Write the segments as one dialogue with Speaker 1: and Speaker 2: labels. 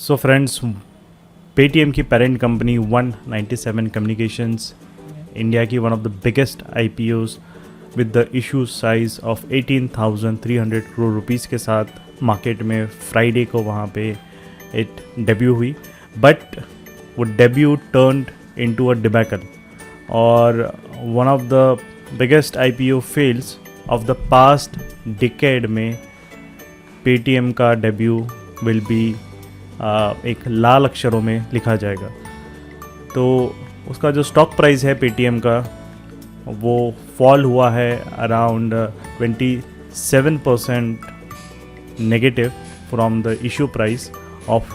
Speaker 1: सो friends, Paytm की parent company 197 communications India की one of the biggest IPOs with the issue size of 18,300 crore rupees के साथ market में Friday को वहाँ पे इट डेब्यू हुई। बट वो debut turned into a debacle और one of the biggest IPO fails of the past decade में पेटीएम का डेब्यू विल बी एक लाल अक्षरों में लिखा जाएगा। तो उसका जो स्टॉक प्राइस है पेटीएम का वो फॉल हुआ है around 27% negative from the issue price of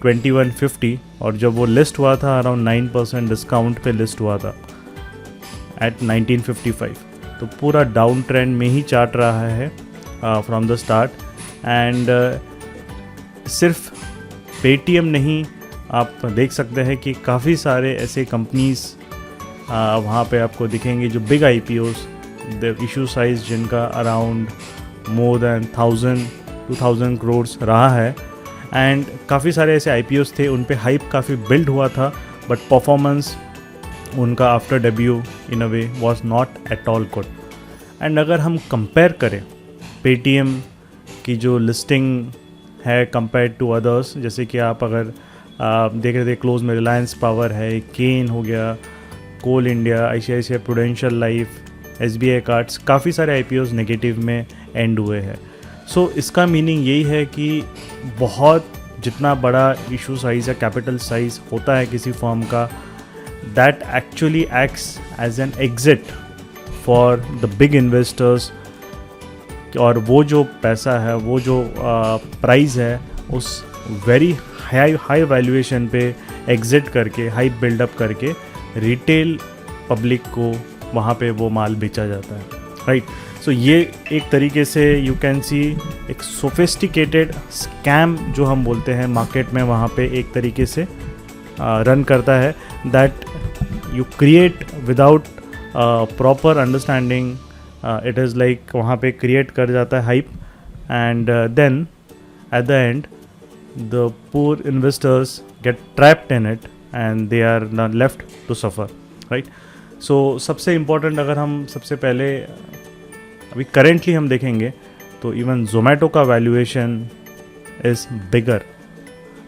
Speaker 1: 2150, और जब वो लिस्ट हुआ था अराउंड 9% डिस्काउंट पे लिस्ट हुआ था एट 1955। तो पूरा डाउन ट्रेंड में ही चाट रहा है फ्रॉम द स्टार्ट। एंड सिर्फ पेटीएम नहीं, आप देख सकते हैं कि काफ़ी सारे ऐसे कंपनीज़ वहाँ पे आपको दिखेंगे जो big IPOs, the issue size जिनका अराउंड मोर देन 1000-2000 करोड़ रहा है। एंड काफ़ी सारे ऐसे आईपीओज थे, उन पे हाइप काफ़ी बिल्ड हुआ था, बट परफॉर्मेंस उनका after debut in a way was not at all good. And अगर हम कंपेयर करें पेटीएम की जो लिस्टिंग है कंपेयर टू अदर्स, जैसे कि आप अगर देख रहे थे क्लोज में रिलायंस पावर है, केन हो गया, Coal India, ICICI Prudential Life, SBI Cards, काफ़ी सारे आईपीओज नेगेटिव में एंड हुए हैं। सो इसका मीनिंग यही है कि बहुत जितना बड़ा इशू साइज़ या कैपिटल साइज़ होता है किसी फर्म का, that actually acts as an exit for the big investors. और वो जो पैसा है, वो जो प्राइस है, उस वेरी हाई वैल्यूएशन पे एग्जिट करके, हाई बिल्डअप करके रिटेल पब्लिक को वहाँ पे वो माल बेचा जाता है, राइट। सो ये एक तरीके से यू कैन सी एक सोफिस्टिकेटेड स्कैम जो हम बोलते हैं मार्केट में, वहाँ पे एक तरीके से रन करता है, that you create without proper understanding. It is like वहाँ पे क्रिएट कर जाता है hype, and then at the end the poor investors get trapped in it and they are left to suffer, right. So सबसे important अगर हम सबसे पहले अभी करेंटली हम देखेंगे तो इवन जोमेटो का valuation is bigger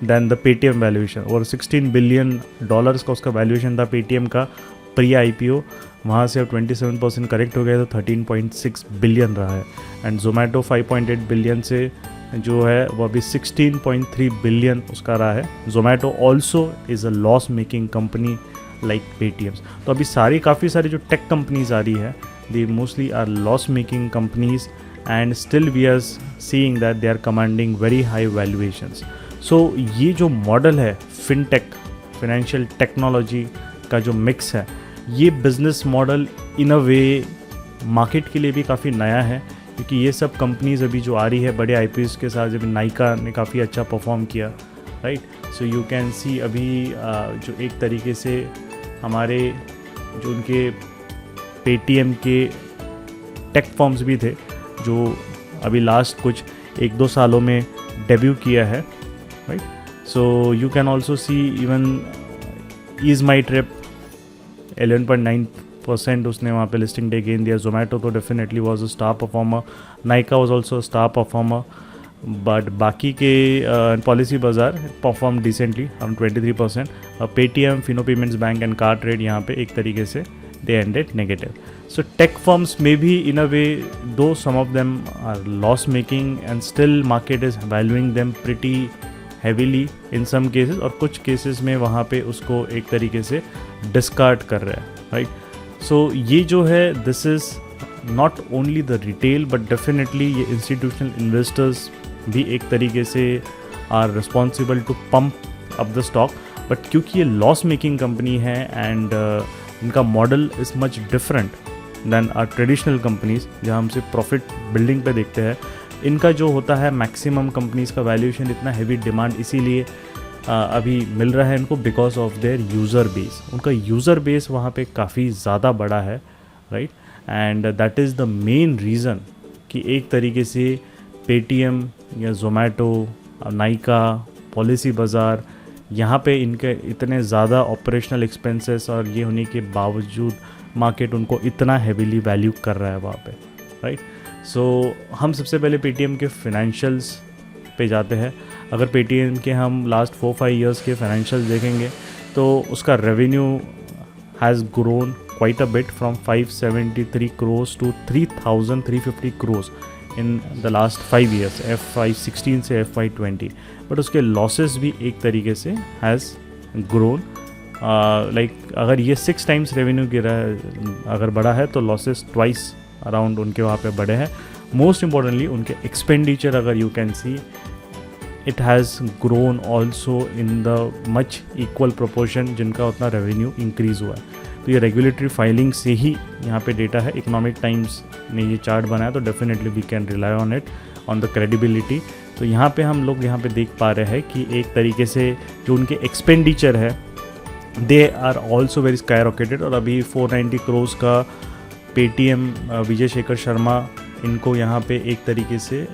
Speaker 1: than the Paytm valuation, और $16 बिलियन का उसका वैल्यूएशन था पेटीएम का प्री आईपीओ। वहाँ से अब 27% करेक्ट हो गया तो 13.6 बिलियन रहा है। एंड जोमेटो 5.8 बिलियन से जो है वो अभी 16.3 बिलियन उसका रहा है। Zomato also is a loss making company like Paytm's. तो अभी काफ़ी सारी जो टेक कंपनीज आ रही है, they mostly are loss making companies, and still we are seeing that they are commanding very high valuations. So ये जो मॉडल है फिनटेक, फाइनेंशियल टेक्नोलॉजी का जो मिक्स है, ये business model in a way market के लिए भी काफ़ी नया है, क्योंकि ये सब कंपनीज अभी जो आ रही है बड़े आईपीओज के साथ, जब नाइका ने काफ़ी अच्छा परफॉर्म किया, right. So you can see अभी जो एक तरीके से हमारे जो उनके पेटीएम के टेक फर्म्स भी थे जो अभी लास्ट कुछ 1-2 सालों में डेब्यू किया है, right. So you can also see even EaseMyTrip 11.9% उसने वहाँ पे लिस्टिंग डे गेन दिया। जोमेटो तो definitely was a star performer, Nykaa was also star performer, but बाकी के Policybazaar perform decently around 23%। Paytm, Fino payments bank and CarTrade यहाँ पे एक तरीके से they ended negative. So tech firms में भी in a way, though some of them are loss making and still market is valuing them pretty heavily in some cases, और कुछ cases में वहाँ पे उसको एक तरीके से डिस्कार्ड कर रहा है, राइट। सो ये जो है, this is not only the retail but definitely ये इंस्टीट्यूशनल इन्वेस्टर्स भी एक तरीके से are responsible to pump up the stock. But क्योंकि ये लॉस मेकिंग कंपनी है एंड इनका model is much different than our traditional companies जहाँ हम सिर्फ प्रॉफिट बिल्डिंग पे देखते हैं, इनका जो होता है मैक्सिमम कंपनीज़ का वैल्यूएशन इतना हैवी डिमांड इसीलिए अभी मिल रहा है इनको, because of their user base. उनका यूज़र बेस वहाँ पे काफ़ी ज़्यादा बड़ा है, right. And that is the main reason कि एक तरीके से पेटीएम या जोमेटो, नाइका पॉलिसी बाज़ार, यहाँ पे इनके इतने ज़्यादा ऑपरेशनल एक्सपेंसेस और ये होने के बावजूद मार्केट उनको इतना हेवीली वैल्यू कर रहा है वहाँ पे, राइट। सो हम सबसे पहले पेटीएम के फाइनेंशियल्स पे जाते हैं। अगर पेटीएम के हम लास्ट 4-5 ईयर्स के फाइनेंशियल्स देखेंगे तो उसका revenue has grown quite a bit from 573 crores to 3,350 crores in the last 5 years, FY16 से FY20। बट उसके लॉसेस भी एक तरीके से हैज़ ग्रोन, लाइक अगर ये 6 times रेवेन्यू गिरा है, अगर बढ़ा है तो लॉसेस ट्वाइस अराउंड उनके वहाँ पे बढ़े हैं। मोस्ट इम्पॉर्टेंटली उनके एक्सपेंडिचर अगर you can see it has grown also in the much equal proportion जिनका उतना रेवेन्यू इंक्रीज़ हुआ है। तो ये रेगुलेटरी फाइलिंग से ही यहाँ पे डेटा है। इकोनॉमिक टाइम्स ने ये चार्ट बनाया तो definitely we can rely on it, on the credibility. तो यहाँ पे हम लोग यहाँ पे देख पा रहे हैं कि एक तरीके से जो उनके एक्सपेंडिचर है they are also very sky rocketed. और अभी 490 crores का पेटीएम विजय शेखर शर्मा इनको यहाँ पे एक तरीके से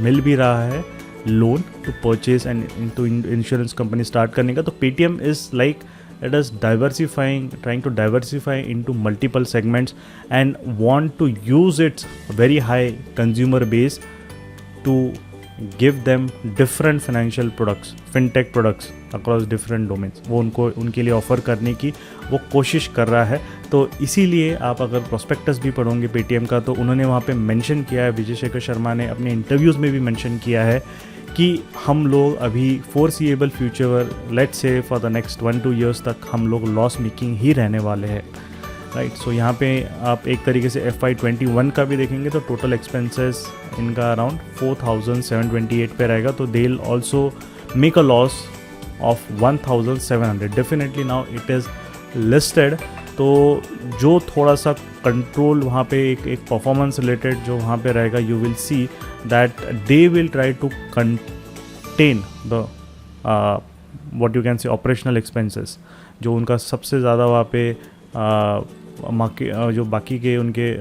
Speaker 1: मिल भी रहा है loan to purchase and into insurance company start करने का। तो Paytm is like it is trying to diversify into multiple segments and want to use its very high consumer base to give them different financial products, fintech products across different domains। वो उनके लिए offer करने की वो कोशिश कर रहा है। तो इसीलिए आप अगर प्रोस्पेक्टस भी पढ़ोगे पेटीएम का तो उन्होंने वहाँ पे मेंशन किया है, विजय शेखर शर्मा ने अपने इंटरव्यूज़ में भी मेंशन किया है कि हम लोग अभी foreseeable future, let's say for the next 1-2 years तक हम लोग लॉस मेकिंग ही रहने वाले हैं, राइट। सो यहाँ पे आप एक तरीके से FY21 का भी देखेंगे तो टोटल एक्सपेंसेस इनका अराउंड 4,728 पे रहेगा। तो they will also make a loss of 1,700। Definitely now it is listed, तो जो थोड़ा सा कंट्रोल वहाँ पे एक परफॉर्मेंस रिलेटेड जो वहाँ पे रहेगा, you will see that they will try to contain the what you can say operational expenses. जो उनका सबसे ज़्यादा वहाँ पे जो बाकी के उनके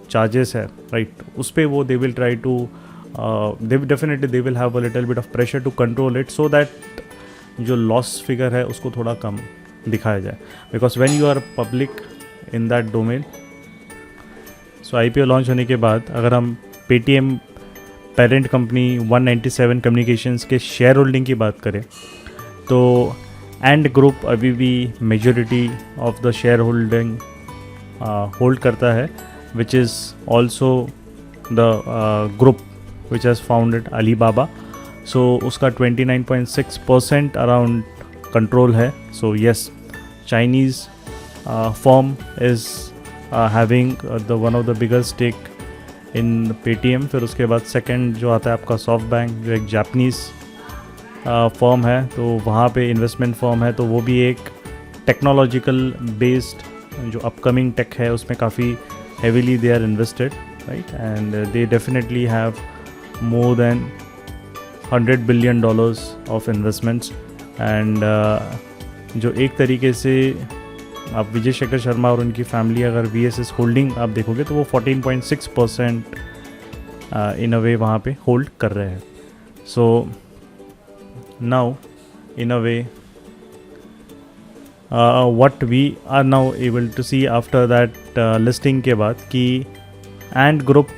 Speaker 1: चार्जेस है, राइट, उस पर वो they will try to definitely they will have a little bit of pressure to control it so that जो लॉस फिगर है उसको थोड़ा कम दिखाया जाए। Because when you are public in that domain, so IPO launch होने के बाद अगर हम पेटीएम पेरेंट कंपनी 197 कम्युनिकेशंस के शेयर होल्डिंग की बात करें तो एंड ग्रुप अभी भी majority of the share holding hold करता है, which is also the group which has founded Alibaba. So उसका 29.6% अराउंड कंट्रोल है। So yes, Chinese firm is having the one of the biggest stake in Paytm. फिर उसके बाद second जो आता है आपका सॉफ्ट बैंक, जो एक जापानीज़ फर्म है, तो वहाँ पे इन्वेस्टमेंट फर्म है, तो वो भी एक टेक्नोलॉजिकल बेस्ड जो अपकमिंग टेक है उसमें काफ़ी heavily they are invested, right, and they definitely have more than $100 billion of investments. And जो एक तरीके से आप विजय शेखर शर्मा और उनकी फैमिली अगर VSS होल्डिंग आप देखोगे तो वो 14.6% इन अ वे वहाँ पे होल्ड कर रहे हैं। So now in a way what we are now able to see after that listing के बाद कि एंड ग्रुप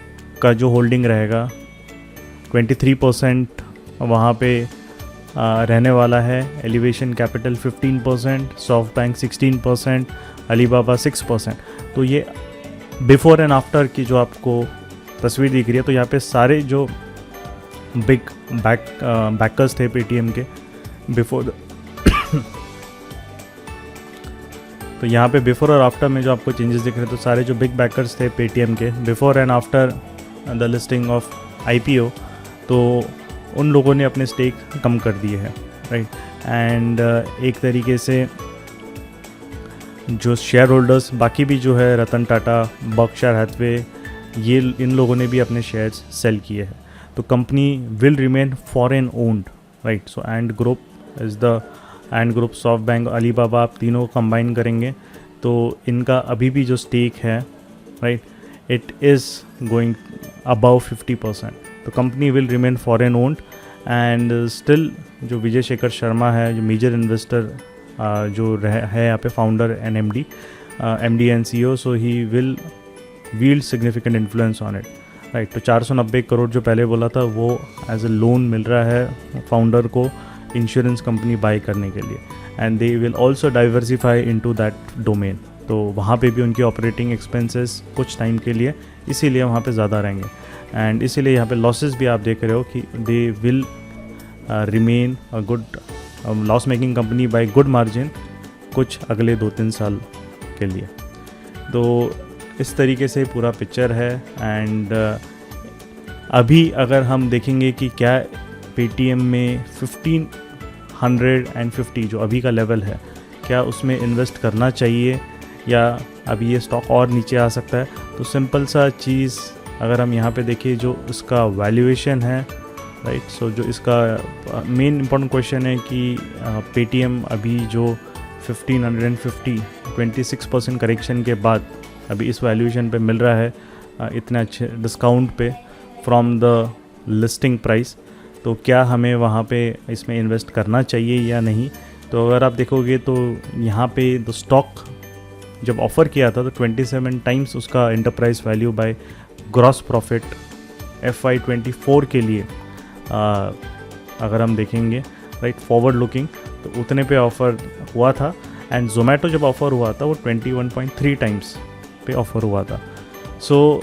Speaker 1: का जो होल्डिंग रहेगा 23% वहाँ पे रहने वाला है, elevation capital 15%, soft bank 16%, Alibaba 6%। तो ये बिफोर एंड आफ्टर की जो आपको तस्वीर दिख रही है, तो यहाँ पे सारे जो बिग बैकर्स थे पेटीएम के बिफोर तो यहाँ पे बिफोर और आफ्टर में जो आपको चेंजेस दिख रहे हैं, तो सारे जो बिग बैकर्स थे पेटीएम के before and after the listing of IPO, तो उन लोगों ने अपने स्टेक कम कर दिए हैं, राइट। एंड एक तरीके से जो शेयर होल्डर्स बाकी भी जो है रतन टाटा, बर्कशायर हैथवे, ये इन लोगों ने भी अपने शेयर्स सेल किए हैं। तो company will remain foreign owned, right. So and group is the end group, soft bank, Alibaba, आप तीनों कंबाइन करेंगे तो इनका अभी भी जो स्टेक है, right, it is going above 50%। तो company will remain foreign owned and still जो विजय शेखर शर्मा है, जो मेजर इन्वेस्टर जो है यहाँ पे, founder and MD and CEO, so he will wield significant influence on it, right. तो 490 करोड़ जो पहले बोला था वो एज ए लोन मिल रहा है फाउंडर को इंश्योरेंस कंपनी बाय करने के लिए, and they will also diversify into that domain. तो वहाँ पे भी उनकी ऑपरेटिंग एक्सपेंसेस कुछ टाइम के लिए इसीलिए वहाँ पे ज़्यादा रहेंगे, एंड इसीलिए यहाँ पे लॉसेस भी आप देख रहे हो कि they will remain a good loss making company by good margin कुछ अगले 2-3 साल के लिए। तो इस तरीके से पूरा पिक्चर है। एंड अभी अगर हम देखेंगे कि क्या पेटीएम में 1550 जो अभी का लेवल है, क्या उसमें इन्वेस्ट करना चाहिए या अभी ये स्टॉक और नीचे आ सकता है, तो सिंपल सा चीज़ अगर हम यहाँ पे देखिए जो उसका वैल्यूएशन है, राइट। सो जो इसका मेन इम्पॉर्टेंट क्वेश्चन है कि पेटीएम अभी जो 1550 26% करेक्शन के बाद अभी इस वैल्यूएशन पे मिल रहा है इतने अच्छे डिस्काउंट पे फ्रॉम द लिस्टिंग प्राइस, तो क्या हमें वहाँ पे इसमें इन्वेस्ट करना चाहिए या नहीं। तो अगर आप देखोगे तो यहाँ पे द स्टॉक जब ऑफ़र किया था तो 27 टाइम्स उसका enterprise value by gross profit FY24 के लिए अगर हम देखेंगे, राइट, फॉरवर्ड लुकिंग, तो उतने पे ऑफ़र हुआ था। एंड जोमेटो जब ऑफ़र हुआ था वो 21.3 टाइम्स पे ऑफ़र हुआ था। सो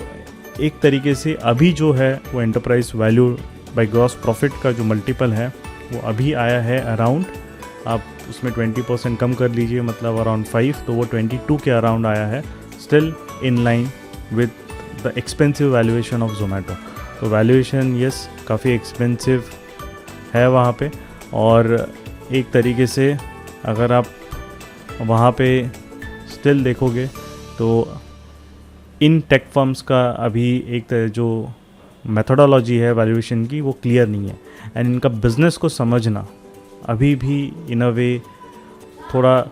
Speaker 1: एक तरीके से अभी जो है वो enterprise value by gross profit का जो मल्टीपल है वो अभी आया है अराउंड, आप उसमें 20% कम कर लीजिए, मतलब अराउंड 5, तो वो 22 के अराउंड आया है, still in line with the expensive valuation of Zomato. तो वैल्यूएशन यस काफ़ी एक्सपेंसिव है वहाँ पे, और एक तरीके से अगर आप वहाँ पे स्टिल देखोगे तो इन टेक फर्म्स का अभी एक जो मेथोडोलॉजी है वैल्यूएशन की वो क्लियर नहीं है, एंड इनका बिज़नेस को समझना अभी भी इन अ वे थोड़ा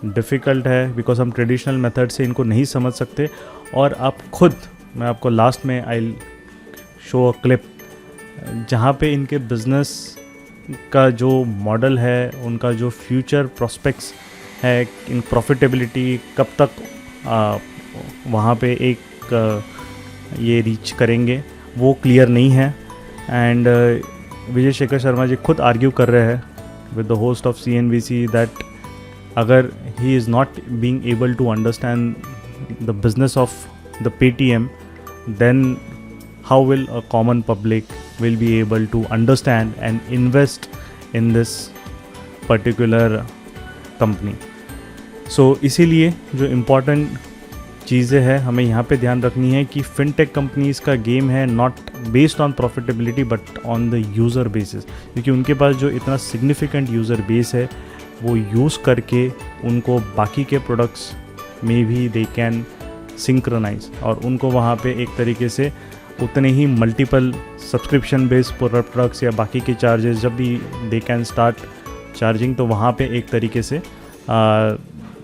Speaker 1: डिफ़िकल्ट है, बिकॉज हम ट्रेडिशनल मेथड से इनको नहीं समझ सकते। और आप खुद, मैं आपको लास्ट में आई शो अ क्लिप जहाँ पे इनके बिज़नेस का जो मॉडल है, उनका जो फ्यूचर प्रोस्पेक्ट्स है, इन प्रॉफिटेबिलिटी कब तक वहाँ पे एक ये रीच करेंगे वो क्लियर नहीं है। एंड विजय शेखर शर्मा जी खुद आर्ग्यू कर रहे हैं with the host of CNBC that अगर he is not being able to understand the business of the Paytm, then how will a common public will be able to understand and invest in this particular company. So इसीलिए जो important चीज़ें हैं हमें यहाँ पे ध्यान रखनी है कि फिनटेक कंपनीज़ का गेम है not based on profitability but on the user basis, क्योंकि उनके पास जो इतना सिग्निफिकेंट यूज़र बेस है वो यूज़ करके उनको बाकी के प्रोडक्ट्स में भी दे कैन सिंक्रोनाइज, और उनको वहाँ पे एक तरीके से उतने ही मल्टीपल सब्सक्रिप्शन बेस्ड प्रोडक्ट्स या बाकी के चार्जेस जब भी दे कैन स्टार्ट चार्जिंग, तो वहाँ पे एक तरीके से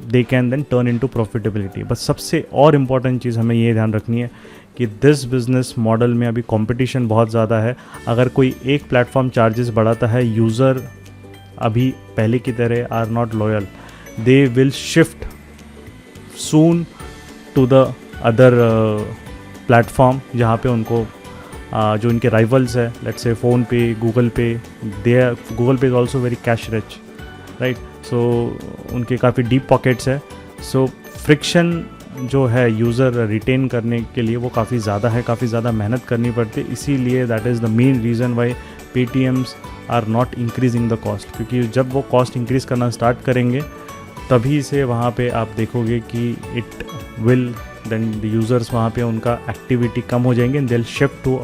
Speaker 1: they can then turn into profitability. बस सबसे और इम्पॉर्टेंट चीज़ हमें ये ध्यान रखनी है कि दिस बिज़नेस मॉडल में अभी कंपटीशन बहुत ज़्यादा है। अगर कोई एक प्लेटफॉर्म चार्जेस बढ़ाता है, यूज़र अभी पहले की तरह are not loyal, they will shift soon to the other platform जहाँ पे उनको जो इनके राइवल्स है, लेट्स से फ़ोन पे, Google pay, Google pay is also very cash rich, right. So उनके काफ़ी डीप पॉकेट्स है, सो फ्रिक्शन जो है यूज़र रिटेन करने के लिए वो काफ़ी ज़्यादा है, काफ़ी ज़्यादा मेहनत करनी पड़ती है। इसीलिए that is the main reason why Paytm's are not increasing the cost, क्योंकि जब वो कॉस्ट इंक्रीज़ करना स्टार्ट करेंगे तभी से वहाँ पे आप देखोगे कि it will then the users वहाँ पे उनका एक्टिविटी कम हो जाएंगे and they will shift to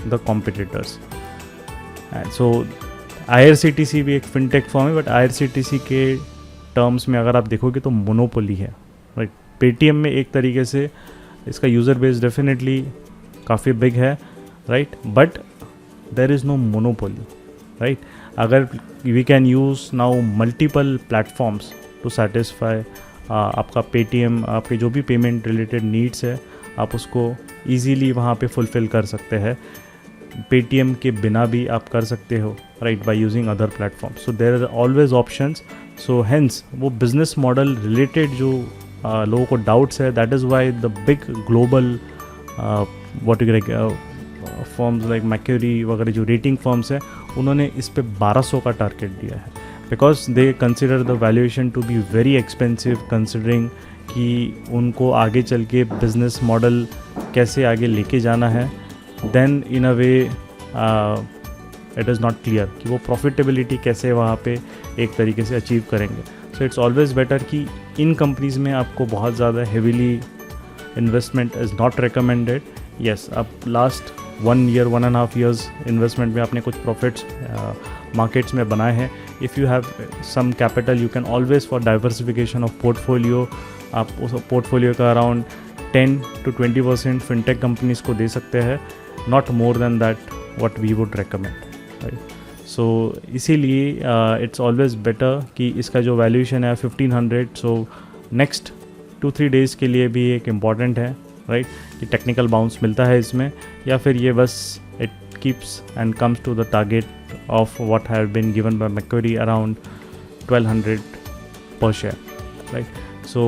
Speaker 1: the competitors. So IRCTC भी एक फिनटेक फॉर्म है, बट IRCTC के टर्म्स में अगर आप देखोगे तो मोनोपोली है, राइट। पेटीएम में एक तरीके से इसका यूज़र बेस डेफिनेटली काफ़ी बिग है, right, but there is no monopoly, right. अगर we can use now multiple platforms to satisfy आपका पेटीएम, आपके जो भी पेमेंट रिलेटेड नीड्स है आप उसको ईजीली वहाँ पे फुलफ़िल कर सकते हैं। पेटीएम के बिना भी आप कर सकते हो, right, by using other platform. So there are always options. So hence वो बिजनेस मॉडल रिलेटेड जो लोगों को डाउट्स है, that is why the big global what you firms like Macquarie वगैरह जो रेटिंग फर्म्स हैं, उन्होंने इस पे 1200 का टारगेट दिया है, because they consider the valuation to be very expensive, considering कि उनको आगे चल के बिजनेस मॉडल कैसे आगे लेके जाना है. Then in a way it is not clear कि वो प्रॉफिटेबिलिटी कैसे वहाँ पे एक तरीके से अचीव करेंगे. सो इट्स ऑलवेज बेटर कि इन कंपनीज़ में आपको बहुत ज़्यादा heavily investment is not recommended. Yes, अब लास्ट 1 year 1.5 years इन्वेस्टमेंट में आपने कुछ प्रॉफिट्स मार्केट्स में बनाए हैं. If you have some capital you can always for diversification of portfolio, आप उस पोर्टफोलियो का अराउंड 10 to 20% फिनटेक कंपनीज़ को दे सकते हैं, not more than that what we would recommend, right. So इसीलिए इट्स ऑलवेज बेटर कि इसका जो वैल्यूएशन है 1500, सो नेक्स्ट 2-3 days के लिए भी एक इम्पॉर्टेंट है, राइट, कि टेक्निकल बाउंस मिलता है इसमें, या फिर ये बस it keeps and comes to the target of what have been given by Macquarie around 1200 per share, right. So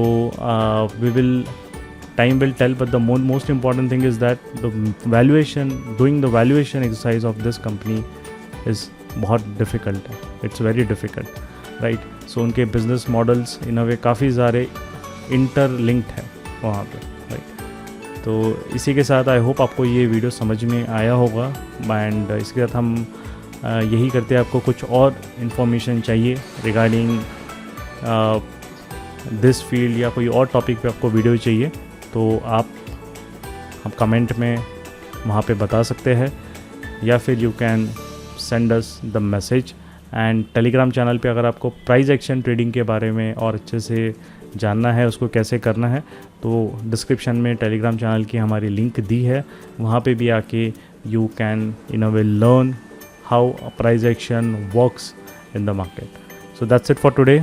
Speaker 1: we will, time will tell, but the most important thing is that the valuation, doing the valuation exercise of this company is बहुत difficult है, it's very difficult, right. So उनके business models in a way काफ़ी सारे interlinked है वहाँ पे, right. तो इसी के साथ आई होप आपको ये वीडियो समझ में आया होगा. एंड इसके साथ हम यही करते हैं. आपको कुछ और इन्फॉर्मेशन चाहिए रिगार्डिंग दिस फील्ड या कोई और टॉपिक पे आपको वीडियो चाहिए, तो आप कमेंट में वहाँ पे बता सकते हैं, या फिर you can send us the message. And Telegram channel पे अगर आपको प्राइस एक्शन ट्रेडिंग के बारे में और अच्छे से जानना है, उसको कैसे करना है, तो डिस्क्रिप्शन में टेलीग्राम चैनल की हमारी लिंक दी है, वहाँ पे भी आके you can in a way learn how price action works in the market. So that's it for today,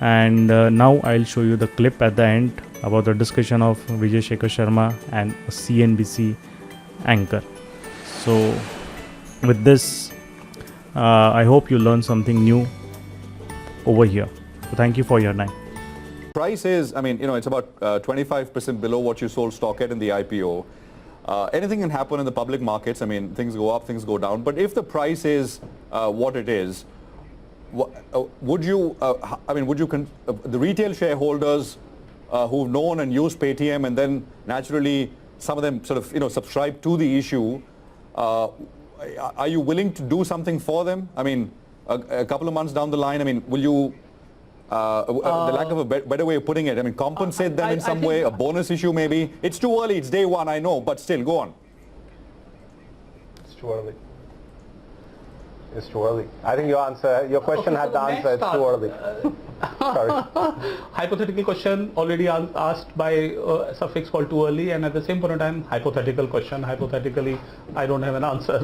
Speaker 1: and now I will show you the clip eight the and about the discussion of Vijay Shekhar Sharma and CNBC anchor. So with this I hope you learned something new over here. So thank you for your time.
Speaker 2: Price is, I mean, it's about 25% below what you sold stock at in the IPO. Anything can happen in the public markets. I mean, things go up, things go down. But if the price is what it is, would you, the retail shareholders who've known and used Paytm, and then naturally some of them sort of, subscribe to the issue, are you willing to do something for them? I mean, a couple of months down the line, I mean, will you, the lack of a better way of putting it, I mean, compensate them in some way, a bonus issue maybe? It's too early, it's day one, I know, but still, go on.
Speaker 3: It's too early. It's too early. I think your question had the answer, it's too early. Sorry.
Speaker 4: Hypothetical question already asked by a suffix called too early, and at the same point in time, hypothetical question. Hypothetically, I don't have an answer.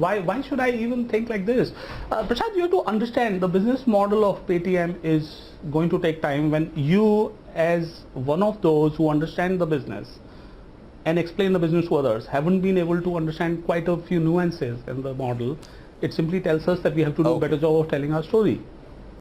Speaker 4: Why should I even think like this? Prashad, you have to understand the business model of Paytm is going to take time. When you, as one of those who understand the business and explain the business to others, haven't been able to understand quite a few nuances in the model, it simply tells us that we have to do a better job of telling our story.